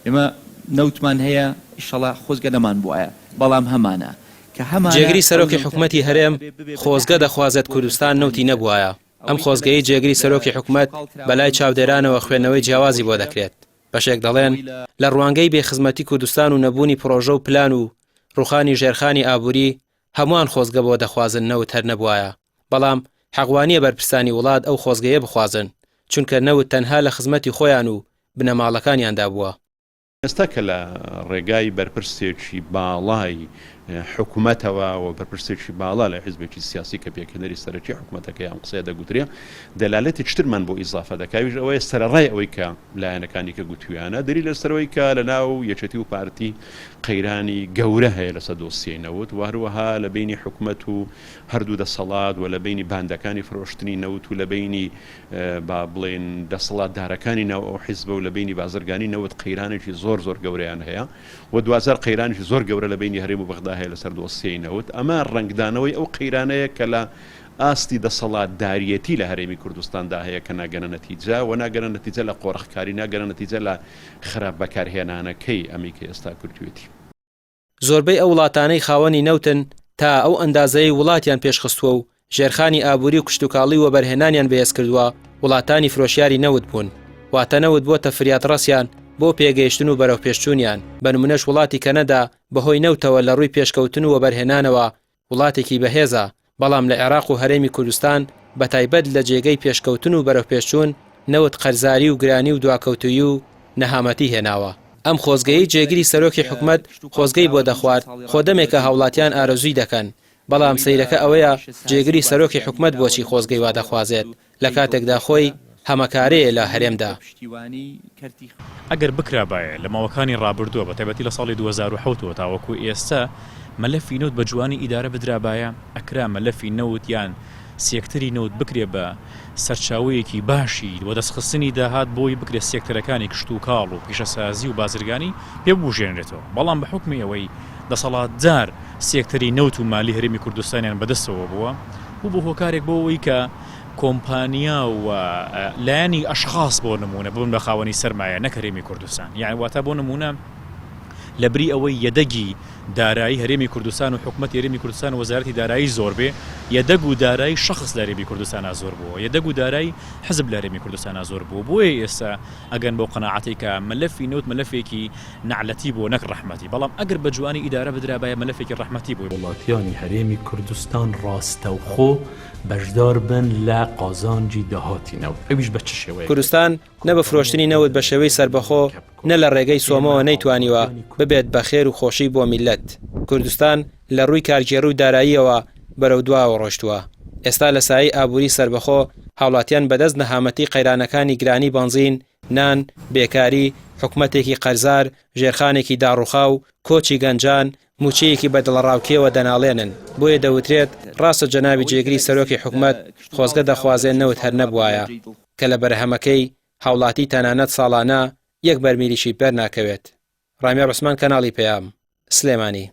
ئێمە نەوتمان هەیە ئیشەڵا خۆزگە نەمان بووایە بەڵام هەمانە جێگری سەرۆکی حکوومەتی هەرێم خۆزگە دەخوازێت کوردستان نەوتی نەبووایە. ئەم خۆزگەی جێگری سەرۆکی حکوومەت بەلای چاودێرانەوە خوێندنەوەی جیاوازی بۆ دەکرێت. بەشێک دەڵێن لە ڕوانگەی بێخزمەتی کوردستان و نەبوونی پرۆژە و پلان و ڕوخانی ژێرخانی ئابووری هەمووان خۆزگە بۆ دەخوازن نەوت هەر نەبووایە. بەڵام حەقوانیە بەرپرسانی وڵات ئەو خۆزگەیە بخوازن چونکە نەوت تەنها لە خزمەتی خۆیان و بنەماڵەکانیاندا بووە. ئێستا کە لە ڕێگای بەرپرسێکی باڵای حکوومەتەوە و بەرپرسێکی باڵا لە حیزبێکی سیاسی کە پێکەنەری سەرەکی حکوومەتەکە یان قسەیە دەگوترێ دەلالەتی چترمان بۆ ئیزافە دەکاویش ئەوەیە سەرڕای ئەوەی کە لایەنەکانی کە گوتویانە دەری لەسەرەوەی کە لە ناو یەکێتی و پارتی قەیرانی گەورە هەیە لەسەر دۆسیەی نەوت و هەروەها لە بینی حکوومەت و هەردوو دەسەڵات و لە بینی باندەکانی فرۆشتنی نەوت و لە بینی با بڵێن دەسەڵاتدارەکانی ناو ئەو حیزبە و لە بینی بازرگانی نەوت قەیرانێکی زۆر گەورەیان هەیە و 2000 قەیرانێکی زۆر گەورە لە بینی هەرێم و بەغدا هەیە لەسەر دۆسیەی نەوت. ئەمە ڕنگدانەوەی ئەو قەیرانەیە کە لە ئاستی دەسەڵاتداریەتی لە هەرێمی کوردستاندا هەیە کە ناگەنە نەتیجە و ناگەنە نەتیجە لە قۆڕخکاری ناگەنە نەتیجە لە خراپ بەکارهێنانەکەی ئەمی کە ئێستا کردوێتی. زۆربەی ئەو وڵاتانەی خاوەنی نەوتن تا ئەو ئەندازەی وڵاتیان پێشخستووە و ژێرخانی ئابووری و کشتتوکاڵی و بەرهێنانیان بەهێز کردووە وڵاتانی فرۆشیاری نەوت بوون. واتە نەوت بۆتە فریات ڕەسیان بۆ پێگەیشتن و بەرەو پێشچوونیان. بە نمونەش وڵاتی کەنەدا بەهۆی نەوتەوە لە ڕووی پێشکەوتن و بەرهێنانەوە وڵاتێکی بەهێزە، بەڵام لە عێراق و هەرێمی کوردستان بە تایبەت لە جێگەی پێشکەوتن و بەرەو پێشچوون نەوت قەرزاری و گرانی و دواکەوتوی و نەهامەتی هێناوە. ئەم خۆزگەی جێگری سەرۆکی حکوومەت خۆزگەی بۆ دەخوارد خۆدەمێکە هاوڵاتیان ئارەزووی دەکەن، بەڵام سەیرەکە ئەوەیە جێگری سەرۆکی حکوومەت بۆچی خۆزگەی وا دەخوازێت لە کاتێکدا خۆی هەمەکارەیە لە هەرێمدا. ئەگەر بکرابایە لە ماوەکانی ڕابردووە بە تایبەتی لە ساڵی 2007 تاوەکو ئێستا مەلەفی نەوت بە جوانی ئیدارە بدرابایە ئەکرا مەلەفی نەوت یان سێکتەری نەوت بکرێ بە سەرچاوەیەکی باشی و دەستخستنی داهات بۆی بکرێ سێکتەرەکانی کشت و کاڵ و پیشەسازی و بازرگانی پێبژێنرێتەوە. بەڵام بە حکمی ئەوەی دەسەڵاتدار سێکتەری نەوت و مالی هەرێمی کوردستانیان بەدەستەوە بووە و بۆ هۆکارێک بۆەوەی کە کۆمپانیا و لایەنی ئەشخاص بۆ نمونە ببن بە خاوەنی سەرمایە نەک هەرێمی کوردستان. یان واتە بۆ نمونە لە بری ئەوەی یەدەگی دارایی هەرێمی کوردستان و حکوومەت هەرێمی کوردستان و وەزارەتی دارایی زۆر بێ، یەدەگ و دارایی شخص لە هەرێمی کوردستان زۆر بووە، یەدەگ و دارایی حزب لە هەرێمی کوردستان زۆر بوو. بۆیە ئێستا ئەگەن بۆ قەناعەتی کە مەلەفی نەوت مەلەفێکی نەعلەتی بۆ نەک ڕەحمەتی، بەڵام ئەگەر بە جوانی ئیدارە بدرابایە مەلەفێکی ڕەحمەتی بووی. وڵاتیانی هەرێمی کوردستان ڕاستەوخۆ بەشدار بن لە قازانجی داهاتی نەوت. ئەویش بە چ شێوەیە؟ کوردستان نە بە فرۆشتنی نەوت بە شێوەی سربەخۆ نە لە ڕێگەی سۆمەوە نەیتوانیوە ببێت بە خێر و خۆشی بۆ میلەت. کوردستان لە ڕووی کارگێڕ و داراییەوە بەرەو دواوە ڕۆشتووە. ئێستا لە سایی ئابووری سربەخۆ هاوڵاتیان بەدەست نەهامەتی قەیرانەکانی گرانی بنزین، نان، بێکاری، حکوومەتێکی قەرزار، ژێرخانێکی داڕوخا و کۆچی گەنجان موچەیەکی بەدڵڕاوکیەوە دەناڵێنن. بۆیە دەوترێت ڕاستە جەنابی جێگری سەرۆکی حکوومەت خۆزگە دەخوازێن نەوت هەر نەبوایە کە لە بەرهەمەکەی هاوڵاتی تەنانەت ساڵانە یەک بەرمیلیشی بەر ناکەوێت. ڕامیا ڕوسمان کەناڵی پەیام، سلێمانی.